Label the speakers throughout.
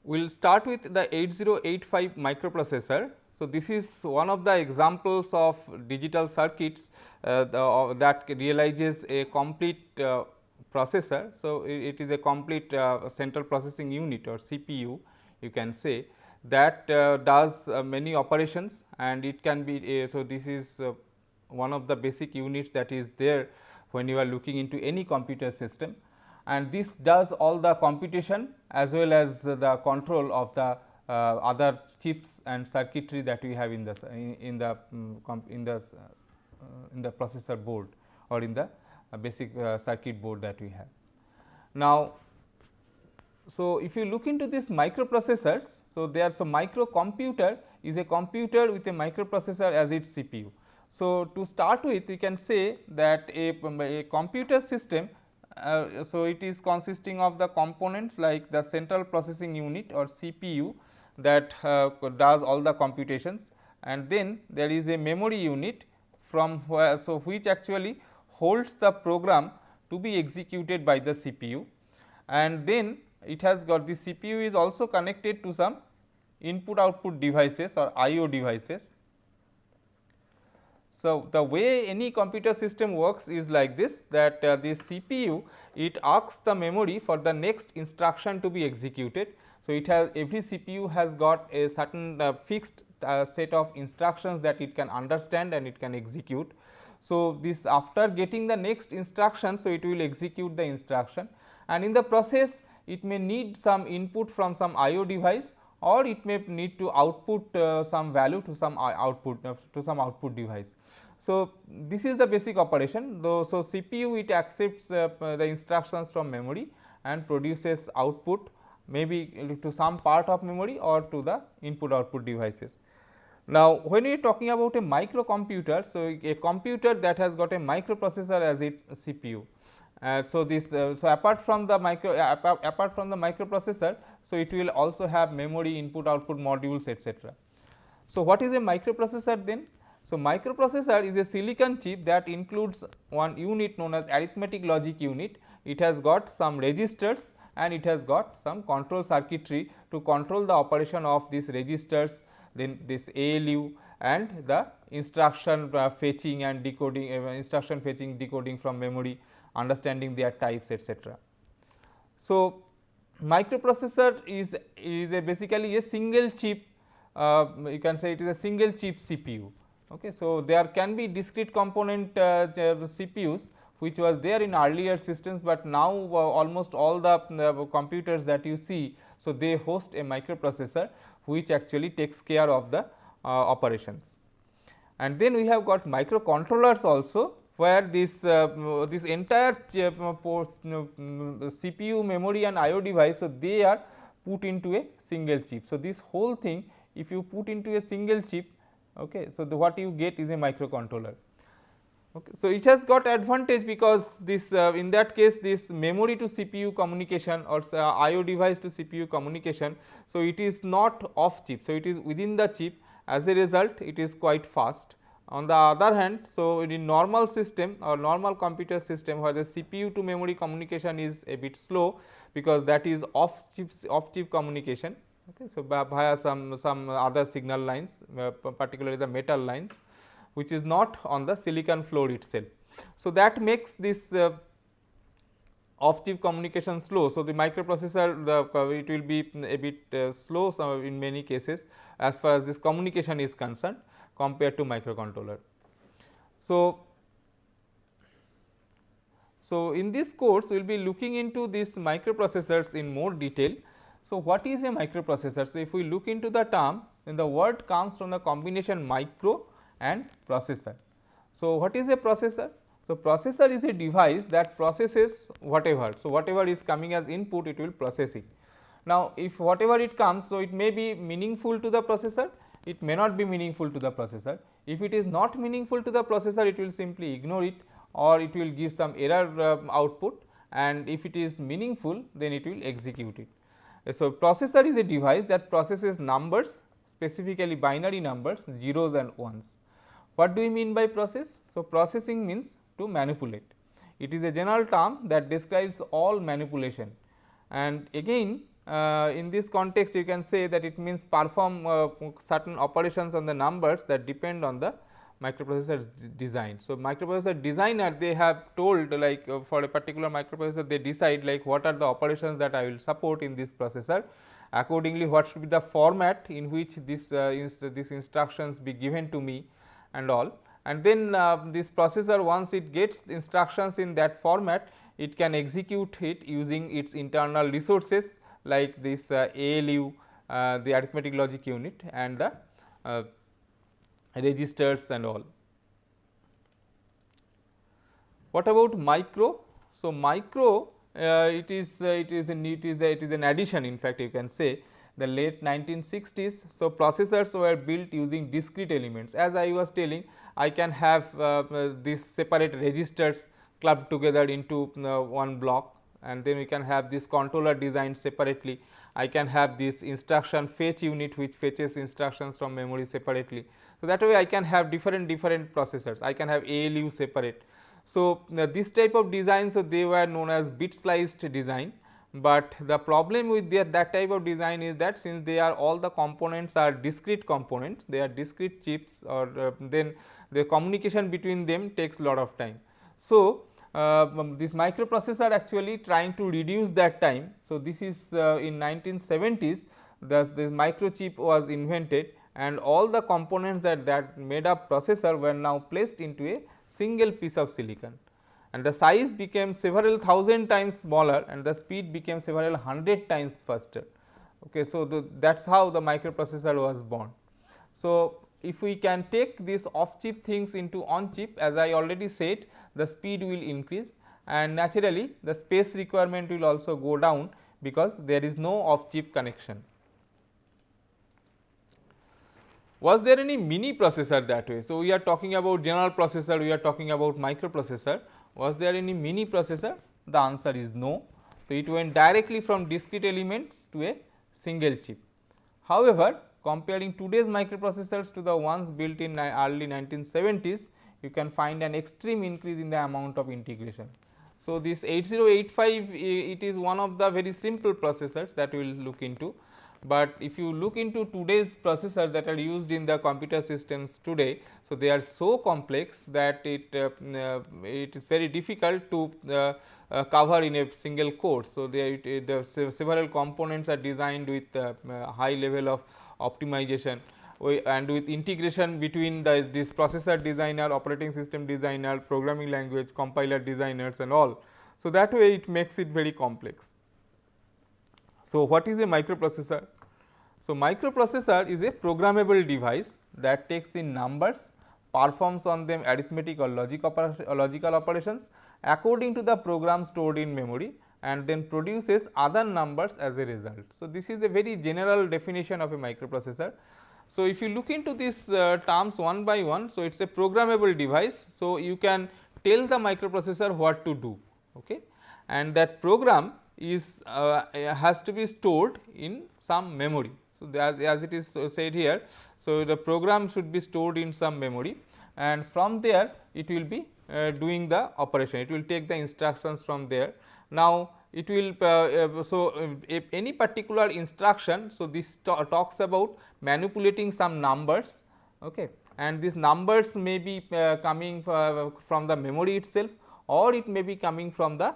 Speaker 1: We will start with the 8085 microprocessor. So, this is one of the examples of digital circuits that realizes a complete processor. So, it is a complete central processing unit or CPU, you can say, that does many operations, and it can be so this is one of the basic units that is there when you are looking into any computer system, and this does all the computation as well as the control of the other chips and circuitry that we have in the processor board or in the basic circuit board that we have. Now, so if you look into this microprocessors, so there so microcomputer is a computer with a microprocessor as its CPU. So, to start with, we can say that a computer system, so it is consisting of the components like the central processing unit or CPU that does all the computations, and then there is a memory unit from where, so which actually holds the program to be executed by the CPU, and then it has got the CPU is also connected to some input output devices or IO devices. So, the way any computer system works is like this, that the CPU, it asks the memory for the next instruction to be executed. So, it has every CPU has got a certain fixed set of instructions that it can understand and it can execute. So, this after getting the next instruction, so it will execute the instruction, and in the process it may need some input from some IO device, or it may need to output some value to some output device. So, this is the basic operation. So, CPU it accepts the instructions from memory and produces output maybe to some part of memory or to the input output devices. Now, when we are talking about a microcomputer, so a computer that has got a microprocessor as its CPU. So, this so apart from the microprocessor, so it will also have memory, input output modules, etc. So, what is a microprocessor then? So, microprocessor is a silicon chip that includes one unit known as arithmetic logic unit. It has got some registers and it has got some control circuitry to control the operation of these registers, then this ALU and the instruction fetching and decoding, instruction fetching, decoding from memory, understanding their types, etc. So, microprocessor is a basically a single chip, you can say it is a single chip CPU. Okay. So, there can be discrete component CPUs which was there in earlier systems, but now almost all the computers that you see, so they host a microprocessor which actually takes care of the operations. And then we have got microcontrollers also, where this entire CPU, memory and IO device, so they are put into a single chip. So, this whole thing if you put into a single chip, okay, so what you get is a microcontroller. Okay. So, it has got advantage because this in that case this memory to CPU communication or IO device to CPU communication, so it is not off chip. So, it is within the chip, as a result it is quite fast. On the other hand, so in normal system or normal computer system where the CPU to memory communication is a bit slow, because that is off chip communication. Okay. So, via some other signal lines, particularly the metal lines, which is not on the silicon floor itself. So, that makes this off chip communication slow. So, the microprocessor it will be a bit slow in many cases as far as this communication is concerned compared to microcontroller. So, in this course we will be looking into these microprocessors in more detail. So, what is a microprocessor? So, if we look into the term, then the word comes from the combination micro and processor. So, what is a processor? So, processor is a device that processes whatever. So, whatever is coming as input, it will process it. Now, if whatever it comes, so it may be meaningful to the processor, it may not be meaningful to the processor. If it is not meaningful to the processor, it will simply ignore it or it will give some error output, and if it is meaningful, then it will execute it. So, processor is a device that processes numbers, specifically binary numbers, zeros and ones. What do we mean by process? So, processing means to manipulate. It is a general term that describes all manipulation, and again in this context you can say that it means perform certain operations on the numbers that depend on the microprocessor design. So, microprocessor designer they have told like for a particular microprocessor they decide like what are the operations that I will support in this processor, accordingly what should be the format in which these instructions be given to me and all, and then this processor once it gets instructions in that format it can execute it using its internal resources like this ALU, the arithmetic logic unit, and the registers and all. What about micro? So, micro it is an addition, in fact you can say the late 1960s. So, processors were built using discrete elements. As I was telling, I can have these separate registers clubbed together into one block, and then we can have this controller designed separately. I can have this instruction fetch unit which fetches instructions from memory separately. So, that way I can have different processors, I can have ALU separate. So, this type of design, so they were known as bit sliced design, but the problem with that type of design is that since they are all the components are discrete components, they are discrete chips, or then the communication between them takes lot of time. So, this microprocessor actually trying to reduce that time. So, this is in 1970s the microchip was invented, and all the components that made up processor were now placed into a single piece of silicon, and the size became several thousand times smaller and the speed became several hundred times faster. Okay, so, that is how the microprocessor was born. So, if we can take these off chip things into on chip, as I already said, the speed will increase and naturally the space requirement will also go down because there is no off chip connection. Was there any mini processor that way? So, we are talking about general processor, we are talking about microprocessor. Was there any mini processor? The answer is no. So, it went directly from discrete elements to a single chip. However, comparing today's microprocessors to the ones built in early 1970s, you can find an extreme increase in the amount of integration. So, this 8085 it is one of the very simple processors that we will look into. But if you look into today's processors that are used in the computer systems today, so they are so complex that it is very difficult to cover in a single course. So, the several components are designed with high level of optimization and with integration between this processor designer, operating system designer, programming language, compiler designers and all. So, that way it makes it very complex. So, what is a microprocessor? So, microprocessor is a programmable device that takes in numbers, performs on them arithmetic or logical operations according to the program stored in memory, and then produces other numbers as a result. So, this is a very general definition of a microprocessor. So, if you look into these terms one by one, so it is a programmable device. So, you can tell the microprocessor what to do, okay, and that program is has to be stored in some memory. So, as it is said here, so the program should be stored in some memory, and from there it will be doing the operation, it will take the instructions from there. Now, it will if any particular instruction, so this talks about manipulating some numbers, okay, and these numbers may be coming from the memory itself, or it may be coming from the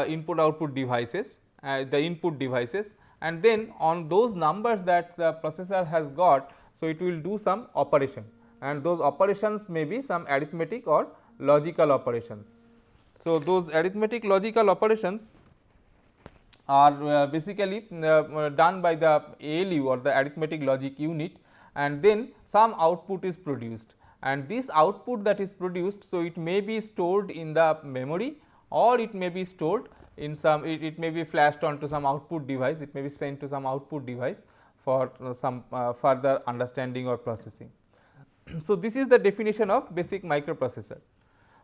Speaker 1: input output devices, the input devices, and then on those numbers that the processor has got, so it will do some operation, and those operations may be some arithmetic or logical operations. So, those arithmetic logical operations are basically done by the ALU or the arithmetic logic unit, and then some output is produced, and this output that is produced, so it may be stored in the memory, or it may be stored in some, it may be flashed onto some output device, it may be sent to some output device for some further understanding or processing. So, this is the definition of basic microprocessor.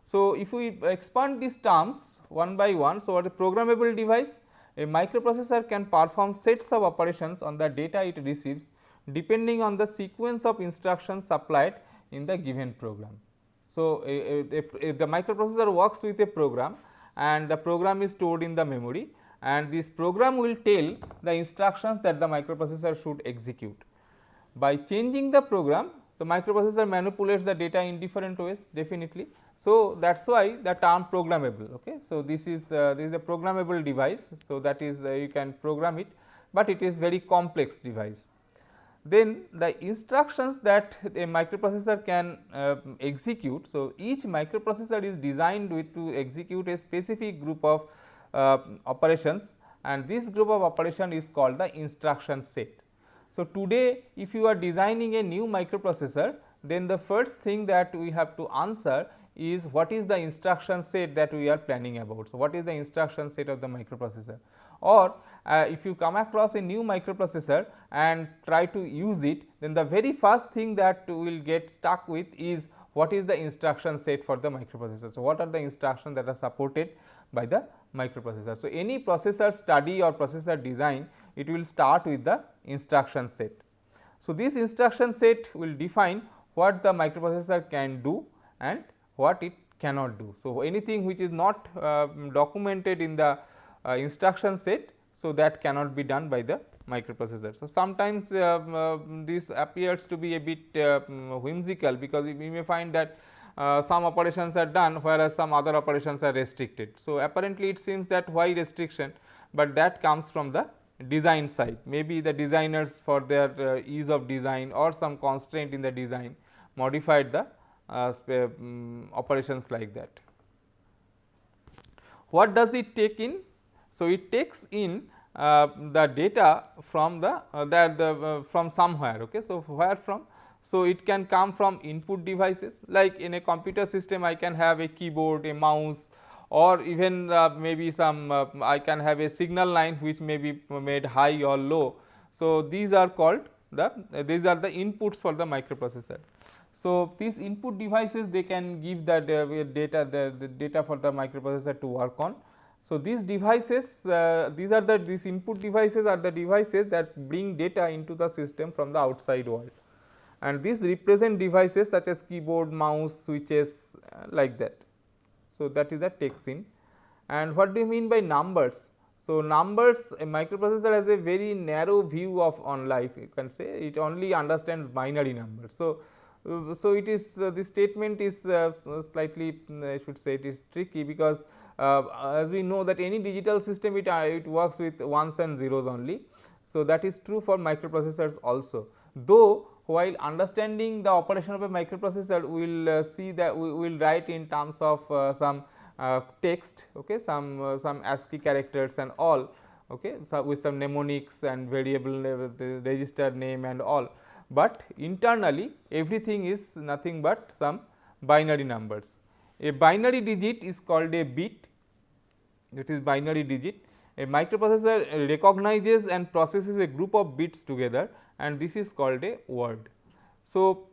Speaker 1: So, if we expand these terms one by one, so what a programmable device? A microprocessor can perform sets of operations on the data it receives depending on the sequence of instructions supplied in the given program. So, the microprocessor works with a program, and the program is stored in the memory, and this program will tell the instructions that the microprocessor should execute. By changing the program, the microprocessor manipulates the data in different ways definitely. So, that is why the term programmable. Okay. So, this is a programmable device. So, that is you can program it, but it is very complex device. Then the instructions that a microprocessor can execute. So, each microprocessor is designed to execute a specific group of operations, and this group of operation is called the instruction set. So, today if you are designing a new microprocessor, then the first thing that we have to answer is what is the instruction set that we are planning about. So, what is the instruction set of the microprocessor, or if you come across a new microprocessor and try to use it, then the very first thing that we will get stuck with is what is the instruction set for the microprocessor. So, what are the instructions that are supported by the microprocessor. So, any processor study or processor design, it will start with the instruction set. So, this instruction set will define what the microprocessor can do and what it cannot do. So, anything which is not documented in the instruction set, so that cannot be done by the microprocessor. So, sometimes this appears to be a bit whimsical, because we may find that some operations are done, whereas some other operations are restricted. So, apparently it seems that why restriction, but that comes from the design side. Maybe the designers, for their ease of design or some constraint in the design, modified the operations like that. What does it take in? So, it takes in the data from from somewhere. Okay. So, where from? So, it can come from input devices, like in a computer system I can have a keyboard, a mouse, or even maybe some I can have a signal line which may be made high or low. So, these are called these are the inputs for the microprocessor. So, these input devices, they can give the data for the microprocessor to work on. So, these devices, these input devices are the devices that bring data into the system from the outside world, and these represent devices such as keyboard, mouse, switches, like that. So, that is the text in. And what do you mean by numbers? So, numbers, a microprocessor has a very narrow view on life, you can say it only understands binary numbers. So, it is this statement is slightly, I should say, it is tricky, because as we know that any digital system, it works with ones and zeros only. So, that is true for microprocessors also, though while understanding the operation of a microprocessor, we will see that we will write in terms of some text, okay, some ASCII characters and all, okay, so with some mnemonics and variable the register name and all, but internally everything is nothing but some binary numbers. A binary digit is called a bit, that is binary digit. A microprocessor recognizes and processes a group of bits together, and this is called a word. So,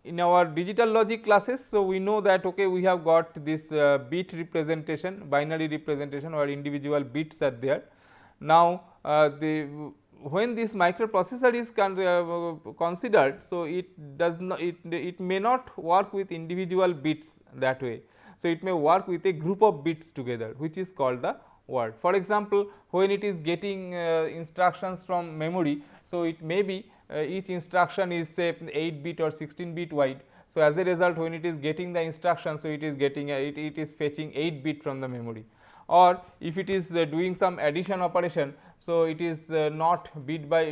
Speaker 1: in our digital logic classes, so we know that okay, we have got this bit representation, binary representation, where individual bits are there. Now, when this microprocessor is considered, so it does not, it may not work with individual bits that way. So, it may work with a group of bits together, which is called the word. For example, when it is getting instructions from memory, so it may be each instruction is say 8 bit or 16 bit wide. So, as a result, when it is getting the instruction, so it is getting it is fetching 8 bit from the memory, or if it is doing some addition operation, so it is not bit by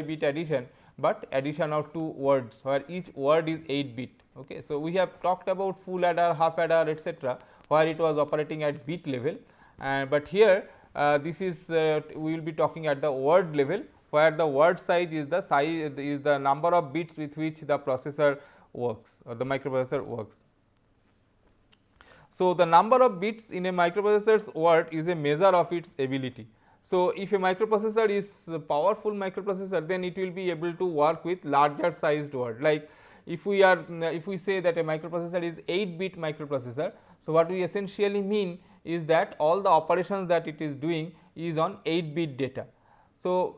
Speaker 1: bit addition, but addition of 2 words, where each word is 8 bit. Okay. So, we have talked about full adder, half adder, etc., where it was operating at bit level, but here this is we will be talking at the word level, where the word size is the number of bits with which the processor works, or the microprocessor works. So, the number of bits in a microprocessor's word is a measure of its ability. So, if a microprocessor is a powerful microprocessor, then it will be able to work with larger sized word. Like if we say that a microprocessor is 8 bit microprocessor, so what we essentially mean is that all the operations that it is doing is on 8 bit data. So,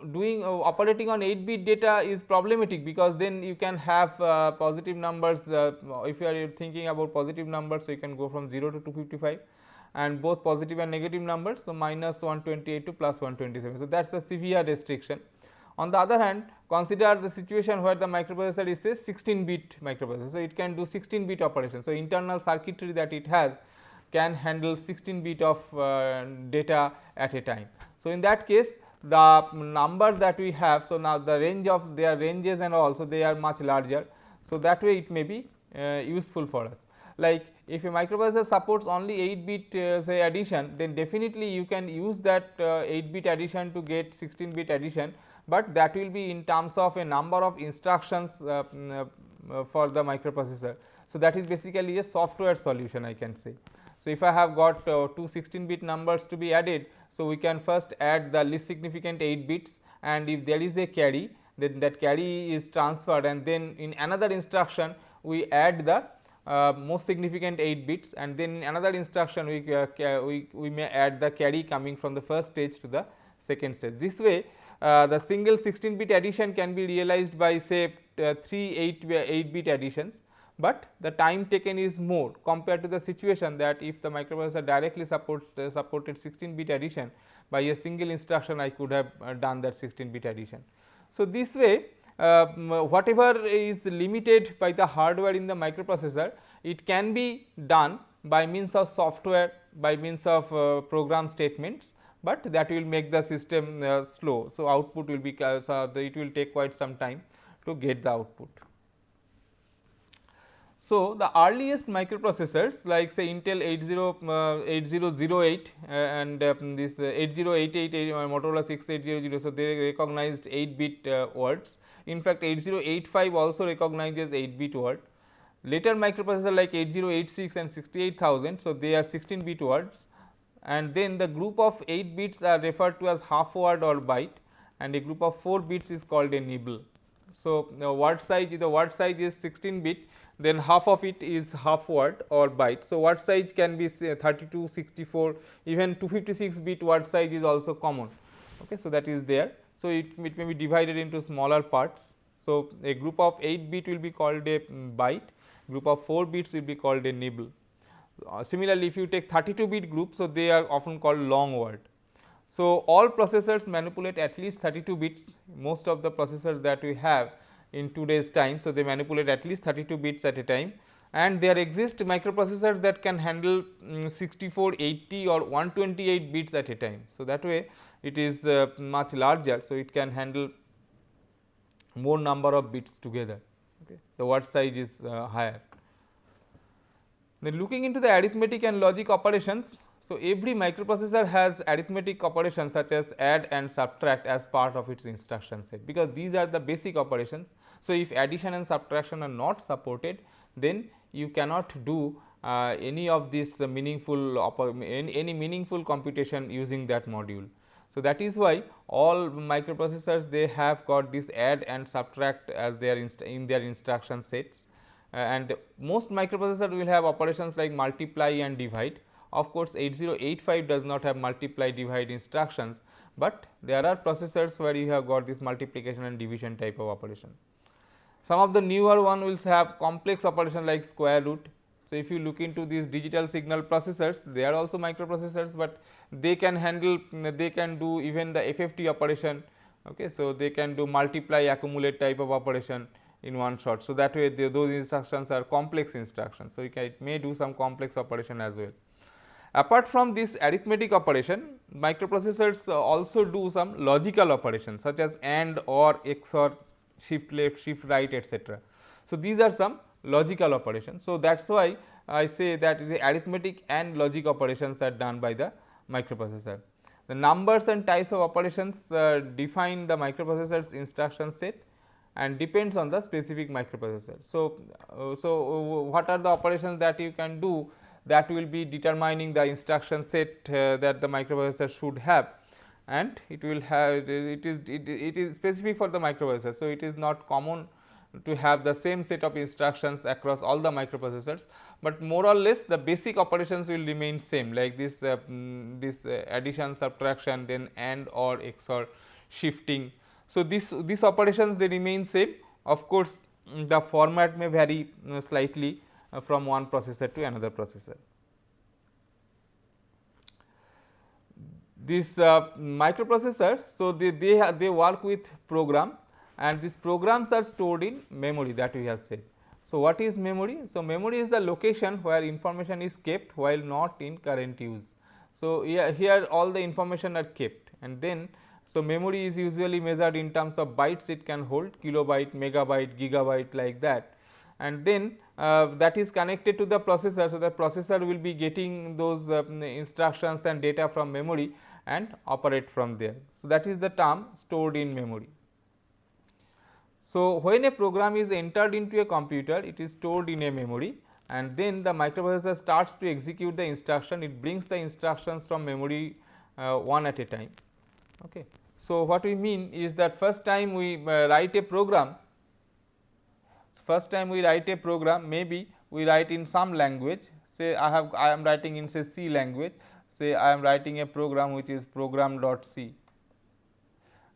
Speaker 1: operating on 8 bit data is problematic, because then you can have positive numbers. If you are thinking about positive numbers, so you can go from 0 to 255, and both positive and negative numbers. So, minus 128 to plus 127. So, that is the severe restriction. On the other hand, consider the situation where the microprocessor is a 16-bit microprocessor. So, it can do 16-bit operation. So, internal circuitry that it has can handle 16-bit of data at a time. So, in that case the number that we have, so now the range of their ranges and also they are much larger. So, that way it may be useful for us. Like if a microprocessor supports only 8-bit say addition, then definitely you can use that 8-bit addition to get 16-bit addition, but that will be in terms of a number of instructions for the microprocessor. So, that is basically a software solution, I can say. So, if I have got two 16-bit numbers to be added, so we can first add the least significant 8 bits, and if there is a carry, then that carry is transferred, and then in another instruction we add the most significant 8 bits, and then in another instruction we may add the carry coming from the first stage to the second stage. This way the single 16-bit addition can be realized by say 3 8-bit additions, but the time taken is more compared to the situation that if the microprocessor directly supported 16-bit addition, by a single instruction I could have done that 16-bit addition. So, this way whatever is limited by the hardware in the microprocessor, it can be done by means of software, by means of program statements, but that will make the system slow. So, output will be it will take quite some time to get the output. So, the earliest microprocessors like say Intel 8008 and this 8088 Motorola 6800, so they recognized 8-bit words. In fact, 8085 also recognizes 8-bit word. Later microprocessor like 8086 and 68000, so they are 16-bit words, and then the group of 8 bits are referred to as half word or byte, and a group of 4 bits is called a nibble. So, the word size is 16-bit, then half of it is half word or byte. So, word size can be say 32, 64, even 256-bit word size is also common. Okay, so, that is there. So, it may be divided into smaller parts. So, a group of 8-bit will be called a byte, group of 4 bits will be called a nibble. Similarly, if you take 32-bit group, so they are often called long word. So, all processors manipulate at least 32 bits, most of the processors that we have in today's time. So, they manipulate at least 32 bits at a time, and there exist microprocessors that can handle 64, 80 or 128 bits at a time. So, that way it is much larger. So, it can handle more number of bits together. Okay. The word size is higher. Then looking into the arithmetic and logic operations. So, every microprocessor has arithmetic operations such as add and subtract as part of its instruction set, because these are the basic operations. So, if addition and subtraction are not supported, then you cannot do any of this meaningful any meaningful computation using that module. So, that is why all microprocessors they have got this add and subtract as their in their instruction sets, and most microprocessors will have operations like multiply and divide. Of course, 8085 does not have multiply divide instructions, but there are processors where you have got this multiplication and division type of operation. Some of the newer one will have complex operation like square root. So, if you look into these digital signal processors, they are also microprocessors, but they can handle, they can do even the FFT operation. Okay. So, they can do multiply accumulate type of operation in one shot. So, that way those instructions are complex instructions. So, it may do some complex operation as well. Apart from this arithmetic operation, microprocessors also do some logical operations such as AND, OR, XOR, shift left, shift right, etc. So, these are some logical operations. So, that is why I say that the arithmetic and logic operations are done by the microprocessor. The numbers and types of operations define the microprocessor's instruction set and depends on the specific microprocessor. So, what are the operations that you can do, that will be determining the instruction set that the microprocessor should have, and it will have it is specific for the microprocessor. So, it is not common to have the same set of instructions across all the microprocessors, but more or less the basic operations will remain same, like this addition, subtraction, then AND, OR, XOR, shifting. So, these operations they remain same. Of course, the format may vary slightly from one processor to another processor. this microprocessor, so they work with program, and these programs are stored in memory that we have said. So, what is memory? So, memory is the location where information is kept while not in current use. So, here all the information are kept, and then so memory is usually measured in terms of bytes it can hold, kilobyte, megabyte, gigabyte, like that, and then that is connected to the processor. So, the processor will be getting those instructions and data from memory and operate from there. So, that is the term stored in memory. So, when a program is entered into a computer, it is stored in a memory, and then the microprocessor starts to execute the instruction. It brings the instructions from memory one at a time. Okay. So, what we mean is that first time we write a program, maybe we write in some language, say I am writing in say C language, say I am writing a program which is program.c.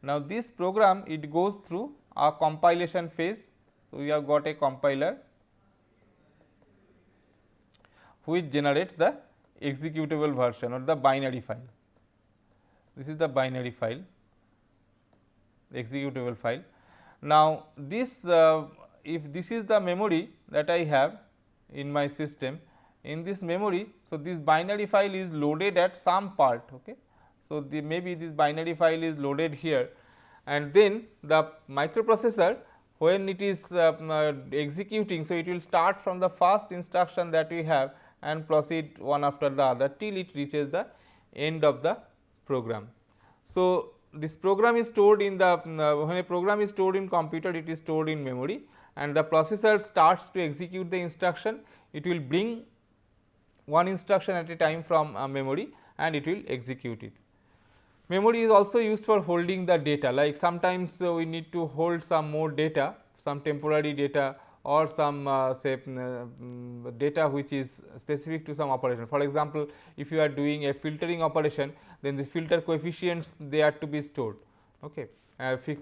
Speaker 1: Now, this program, it goes through a compilation phase. So, we have got a compiler which generates the executable version or the binary file. This is the binary file, the executable file. Now, this if this is the memory that I have in my system, in this memory, so this binary file is loaded at some part. Okay. So, maybe this binary file is loaded here, and then the microprocessor, when it is executing, so it will start from the first instruction that we have and proceed one after the other till it reaches the end of the program. So, this program is stored in the when a program is stored in computer, it is stored in memory, and the processor starts to execute the instruction. It will bring one instruction at a time from memory and it will execute it. Memory is also used for holding the data, like sometimes we need to hold some more data, some temporary data, or some data which is specific to some operation. For example, if you are doing a filtering operation, then the filter coefficients, they are to be stored. Okay.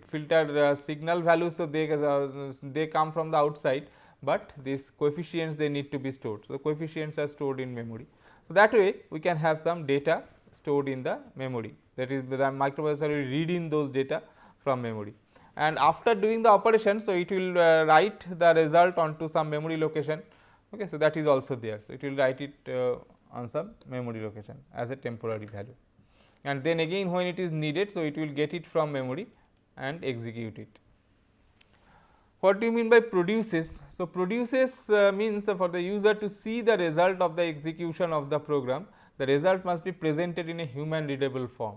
Speaker 1: Filter signal values, so they come from the outside, but these coefficients, they need to be stored. So, the coefficients are stored in memory. So, that way we can have some data stored in the memory, that is the microprocessor will read in those data from memory, and after doing the operation, so it will write the result onto some memory location. Okay. So, that is also there. So, it will write it on some memory location as a temporary value, and then again when it is needed, so it will get it from memory and execute it. What do you mean by produces? So, produces means for the user to see the result of the execution of the program, the result must be presented in a human readable form.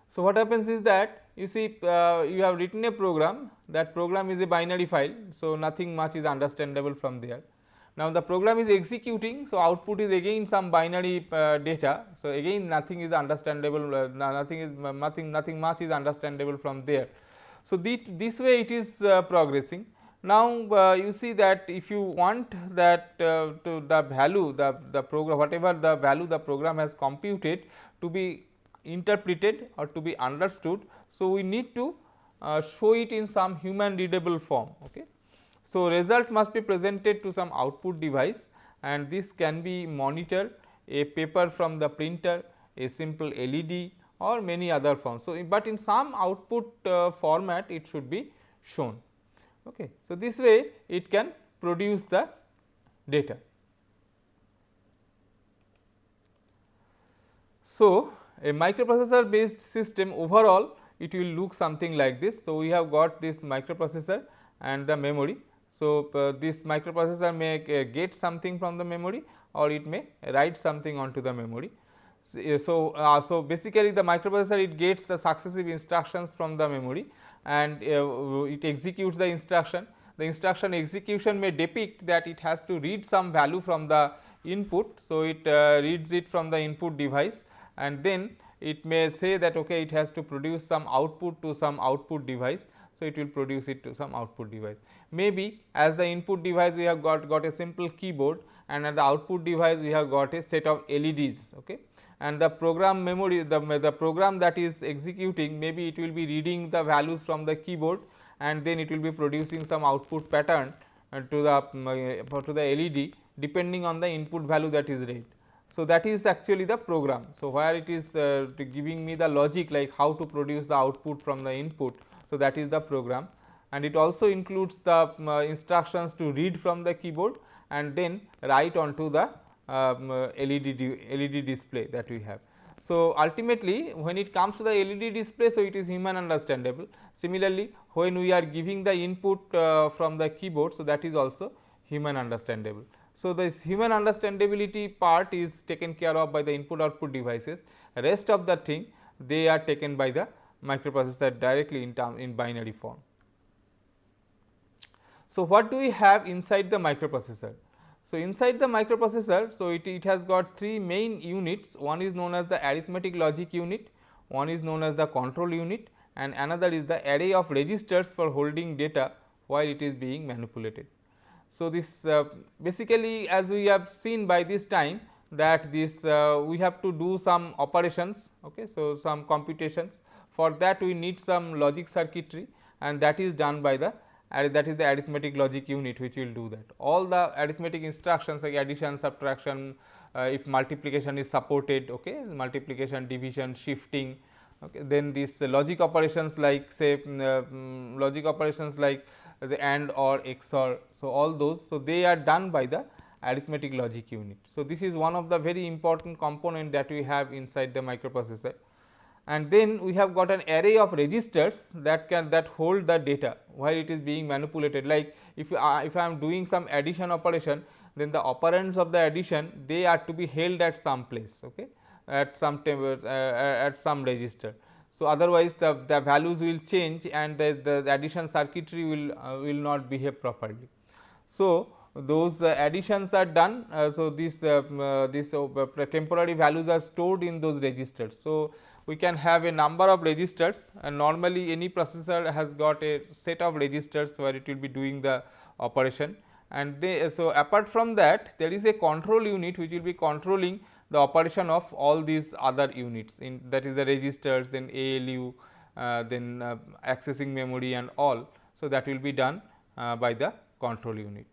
Speaker 1: So, what happens is that you see you have written a program, that program is a binary file. So, nothing much is understandable from there. Now, the program is executing, so output is again some binary data. So, again nothing is understandable, nothing much is understandable from there. So, this way it is progressing. Now, you see that if you want that to the value, the program, whatever the value the program has computed to be interpreted or to be understood, so we need to show it in some human readable form. Okay. So, result must be presented to some output device, and this can be monitor, a paper from the printer, a simple LED, or many other forms. So, but in some output format it should be shown. Okay. So, this way it can produce the data. So, a microprocessor based system overall, it will look something like this. So, we have got this microprocessor and the memory. So, this microprocessor may get something from the memory, or it may write something onto the memory. So, basically the microprocessor, it gets the successive instructions from the memory, and it executes the instruction. The instruction execution may depict that it has to read some value from the input. So, it reads it from the input device, and then it may say that okay, it has to produce some output to some output device. So, it will produce it to some output device. Maybe as the input device we have got a simple keyboard, and at the output device we have got a set of LEDs. Okay. And the program memory, the program that is executing, maybe it will be reading the values from the keyboard, and then it will be producing some output pattern to the LED depending on the input value that is read. So, that is actually the program. So, where it is giving me the logic like how to produce the output from the input. So, that is the program, and it also includes the instructions to read from the keyboard and then write onto the LED display that we have. So, ultimately when it comes to the LED display, so it is human understandable. Similarly, when we are giving the input from the keyboard, so that is also human understandable. So, this human understandability part is taken care of by the input output devices, rest of the thing they are taken by the microprocessor directly in binary form. So, what do we have inside the microprocessor? So, inside the microprocessor, so it has got three main units. One is known as the arithmetic logic unit, one is known as the control unit, and another is the array of registers for holding data while it is being manipulated. So, this basically, as we have seen by this time, that this we have to do some operations, okay. So, some computations. For that we need some logic circuitry, and that is done by the that is the arithmetic logic unit, which will do that. All the arithmetic instructions like addition, subtraction, if multiplication is supported, okay, multiplication, division, shifting, okay. Then these logic operations like say logic operations like the AND or XOR. So, all those, so they are done by the arithmetic logic unit. So, this is one of the very important component that we have inside the microprocessor. And then we have got an array of registers that hold the data while it is being manipulated. Like if I am doing some addition operation, then the operands of the addition, they are to be held at some place, okay, at some register. So, otherwise the values will change and the addition circuitry will not behave properly. So, those additions are done. So, this temporary values are stored in those registers. So, we can have a number of registers, and normally any processor has got a set of registers where it will be doing the operation. And so, apart from that, there is a control unit which will be controlling the operation of all these other units, in that is the registers, then ALU, then accessing memory and all. So, that will be done by the control unit.